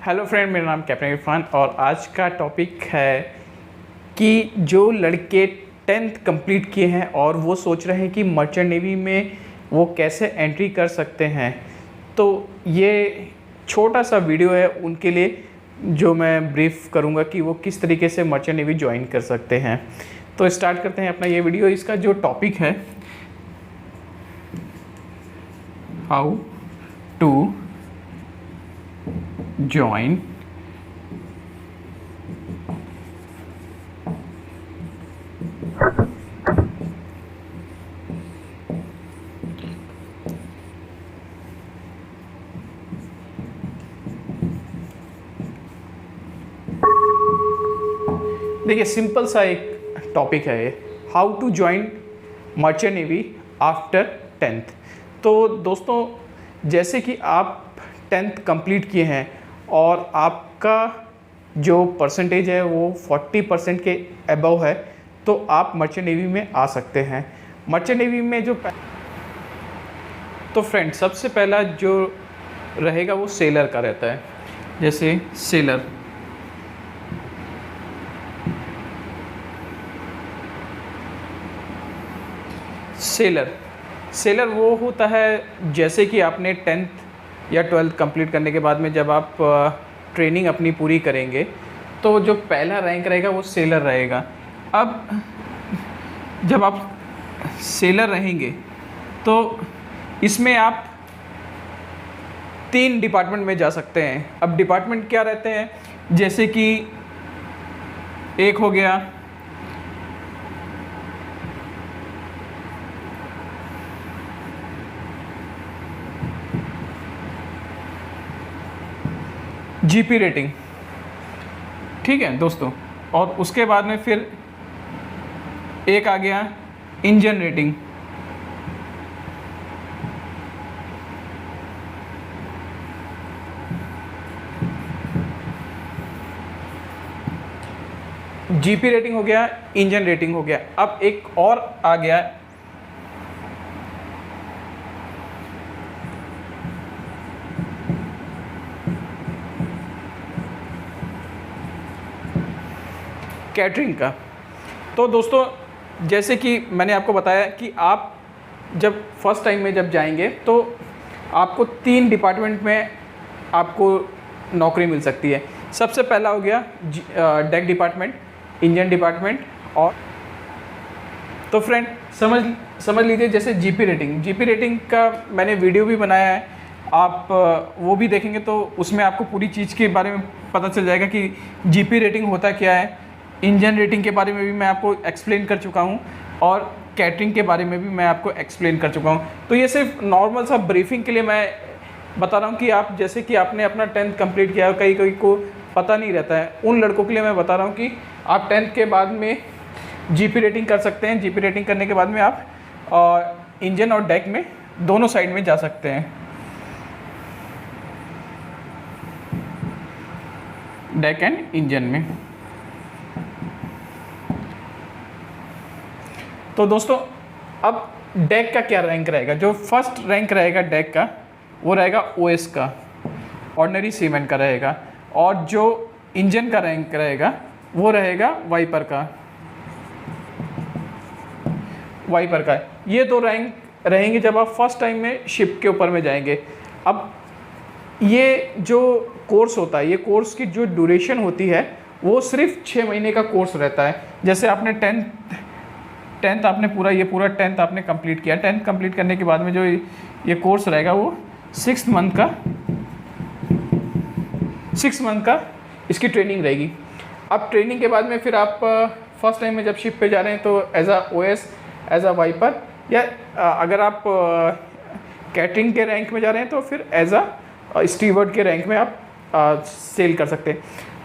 Hello friend, मेरा नाम captain Irfan और आज का टॉपिक है कि जो लड़के 10th कंप्लीट किए हैं और वो सोच रहे हैं कि मर्चेंट नेवी में वो कैसे एंट्री कर सकते हैं। तो ये छोटा सा वीडियो है उनके लिए, जो मैं ब्रीफ करूँगा कि वो किस तरीके से मर्चेंट नेवी ज्वाइन कर सकते हैं। तो स्टार्ट करते हैं अपना ये वीडियो। इसका जो टॉपिक है, हाउ टू ज्वाइन देखिए, सिंपल सा एक टॉपिक है ये, how to join merchant navy after 10th। तो दोस्तों, जैसे कि आप 10th कंप्लीट किए हैं और आपका जो परसेंटेज है वो 40% के अबव है, तो आप मर्चेंट नेवी में आ सकते हैं। मर्चेंट नेवी में तो फ्रेंड, सबसे पहला जो रहेगा वो सेलर का रहता है। जैसे सेलर वो होता है, जैसे कि आपने 10th या 12th कंप्लीट करने के बाद में जब आप ट्रेनिंग अपनी पूरी करेंगे तो जो पहला रैंक रहेगा वो सेलर रहेगा। अब जब आप सेलर रहेंगे तो इसमें आप 3 डिपार्टमेंट में जा सकते हैं। अब डिपार्टमेंट क्या रहते हैं, जैसे कि एक हो गया जीपी रेटिंग, ठीक है दोस्तों। और उसके बाद में फिर एक आ गया इंजन रेटिंग। जीपी रेटिंग हो गया, इंजन रेटिंग हो गया। अब एक और आ गया कैटरिंग का। तो दोस्तों, जैसे कि मैंने आपको बताया कि आप जब फर्स्ट टाइम में जब जाएंगे तो आपको 3 डिपार्टमेंट में आपको नौकरी मिल सकती है। सबसे पहला हो गया डेक डिपार्टमेंट, इंजन डिपार्टमेंट। और तो फ्रेंड, समझ लीजिए, जैसे जीपी रेटिंग का मैंने वीडियो भी बनाया है, आप वो भी देखेंगे तो उसमें आपको पूरी चीज़ के बारे में पता चल जाएगा कि जीपी रेटिंग होता क्या है। इंजन रेटिंग के बारे में भी मैं आपको एक्सप्लेन कर चुका हूँ और कैटरिंग के बारे में भी मैं आपको एक्सप्लेन कर चुका हूँ। तो ये सिर्फ नॉर्मल सा ब्रीफिंग के लिए मैं बता रहा हूँ कि आप जैसे कि आपने अपना 10th कंप्लीट किया, कई को पता नहीं रहता है, उन लड़कों के लिए मैं बता रहा हूँ कि आप 10th के बाद में जीपी रेटिंग कर सकते हैं। जीपी रेटिंग करने के बाद में आप इंजन और डेक में दोनों साइड में जा सकते हैं, डेक एंड इंजन में। तो दोस्तों, अब डेक का क्या रैंक रहेगा। जो फर्स्ट रैंक रहेगा डेक का, वो रहेगा ओएस का, ऑर्डिनरी सीमैन का रहेगा। और जो इंजन का रैंक रहेगा वो रहेगा वाइपर का। ये 2 रैंक रहेंगे जब आप फर्स्ट टाइम में शिप के ऊपर में जाएंगे। अब ये जो कोर्स होता है, ये कोर्स की जो ड्यूरेशन होती है वो सिर्फ 6 महीने का कोर्स रहता है। जैसे आपने 10th आपने पूरा 10th आपने कंप्लीट किया। 10th कंप्लीट करने के बाद में जो ये कोर्स रहेगा वो 6 मंथ का इसकी ट्रेनिंग रहेगी। अब ट्रेनिंग के बाद में फिर आप फर्स्ट टाइम में जब शिप पे जा रहे हैं तो as a OS, as a wiper, या अगर आप कैटरिंग के रैंक में जा रहे हैं तो फिर एज अ स्टीवर्ड के रैंक में आप सेल कर सकते हैं।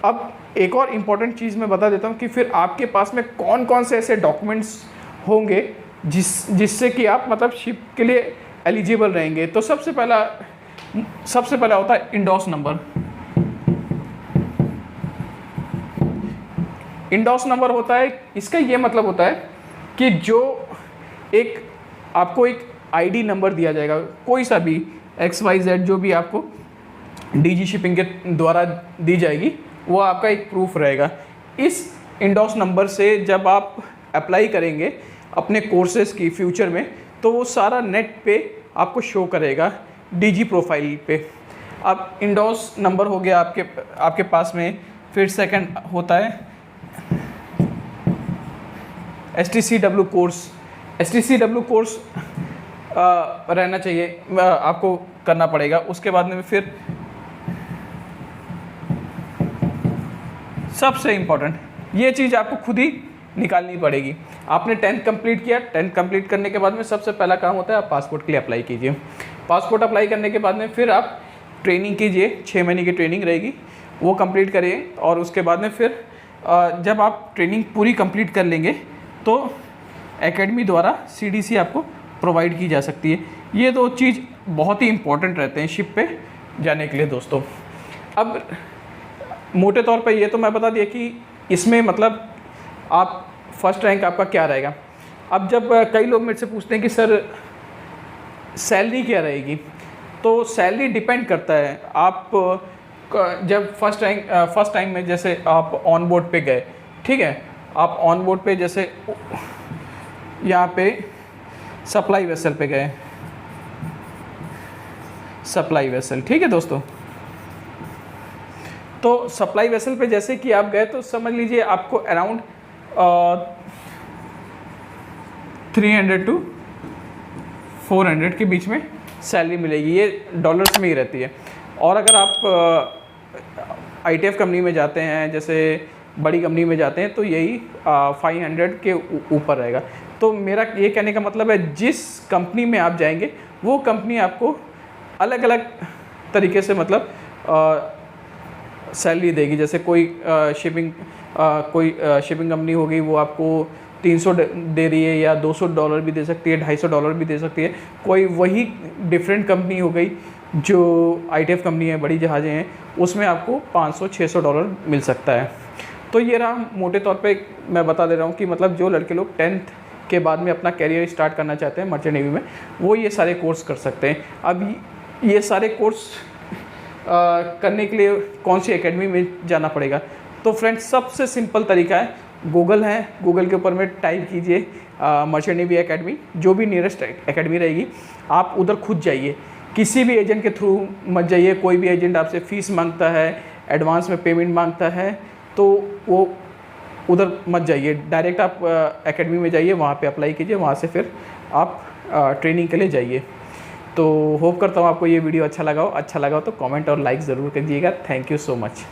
अब एक और इम्पॉर्टेंट चीज़ मैं बता देता हूँ कि फिर आपके पास में कौन कौन से ऐसे डॉक्यूमेंट्स होंगे जिससे कि आप मतलब शिप के लिए एलिजिबल रहेंगे। तो सबसे पहला होता है इंडोस नंबर। इंडोस नंबर होता है, इसका ये मतलब होता है कि जो आपको एक आईडी नंबर दिया जाएगा, कोई सा भी XYZ जो भी आपको डीजी शिपिंग के द्वारा दी जाएगी, वो आपका एक प्रूफ रहेगा। इस इंडोस नंबर से जब आप अप्लाई करेंगे अपने कोर्सेज़ की फ्यूचर में, तो वो सारा नेट पे आपको शो करेगा डीजी प्रोफाइल पे। अब इंडोस नंबर हो गया आपके पास में। फिर सेकंड होता है STCW कोर्स। STCW कोर्स रहना चाहिए, आपको करना पड़ेगा। उसके बाद में फिर सबसे इम्पोर्टेंट ये चीज़ आपको खुद ही निकालनी पड़ेगी। आपने 10th कंप्लीट किया, 10th कंप्लीट करने के बाद में सबसे पहला काम होता है आप पासपोर्ट के लिए अप्लाई कीजिए। पासपोर्ट अप्लाई करने के बाद में फिर आप ट्रेनिंग कीजिए, 6 महीने की ट्रेनिंग रहेगी, वो कंप्लीट करिए। और उसके बाद में फिर जब आप ट्रेनिंग पूरी कंप्लीट कर लेंगे तो एकेडमी द्वारा CDC आपको प्रोवाइड की जा सकती है। ये दो चीज़ बहुत ही इम्पोर्टेंट रहते हैं शिप पे जाने के लिए दोस्तों। अब मोटे तौर पे ये तो मैं बता दिया कि इसमें मतलब आप फर्स्ट रैंक आपका क्या रहेगा। अब जब कई लोग मेरे से पूछते हैं कि सर सैलरी क्या रहेगी, तो सैलरी डिपेंड करता है। आप जब फर्स्ट टाइम में जैसे आप ऑन बोर्ड पे गए, ठीक है, आप ऑन बोर्ड पे जैसे यहाँ पे सप्लाई वेसल पे गए, सप्लाई वेसल, ठीक है दोस्तों। तो सप्लाई वेसल पे जैसे कि आप गए तो समझ लीजिए आपको अराउंड 300 to 400 के बीच में सैलरी मिलेगी। ये डॉलर्स में ही रहती है। और अगर आप ITF कंपनी में जाते हैं, जैसे बड़ी कंपनी में जाते हैं, तो यही 500 के ऊपर रहेगा। तो मेरा ये कहने का मतलब है जिस कंपनी में आप जाएंगे वो कंपनी आपको अलग अलग तरीके से मतलब सैलरी देगी। जैसे कोई शिपिंग कंपनी होगी वो आपको 300 दे रही है, या $200 भी दे सकती है, $250 भी दे सकती है। कोई वही डिफरेंट कंपनी हो गई जो ITF कंपनी है, बड़ी जहाज़ें हैं, उसमें आपको $500-600 मिल सकता है। तो ये रहा मोटे तौर पे मैं बता दे रहा हूँ कि मतलब जो लड़के लोग 10th के बाद में अपना कैरियर स्टार्ट करना चाहते हैं मर्चेंट नेवी में, वो ये सारे कोर्स कर सकते हैं। अब ये सारे कोर्स करने के लिए कौन सी एकेडमी में जाना पड़ेगा? तो फ्रेंड्स सबसे सिंपल तरीका है, गूगल है, गूगल के ऊपर में टाइप कीजिए मर्चेंट नेवी एकेडमी, जो भी नियरेस्ट एकेडमी रहेगी आप उधर खुद जाइए। किसी भी एजेंट के थ्रू मत जाइए। कोई भी एजेंट आपसे फ़ीस मांगता है, एडवांस में पेमेंट मांगता है, तो वो उधर मत जाइए। डायरेक्ट आप एकेडमी में जाइए, वहाँ पे अप्लाई कीजिए, वहाँ से फिर आप ट्रेनिंग के लिए जाइए। तो होप करता हूँ आपको ये वीडियो अच्छा लगा हो तो कमेंट और लाइक ज़रूर कीजिएगा। Thank you so much.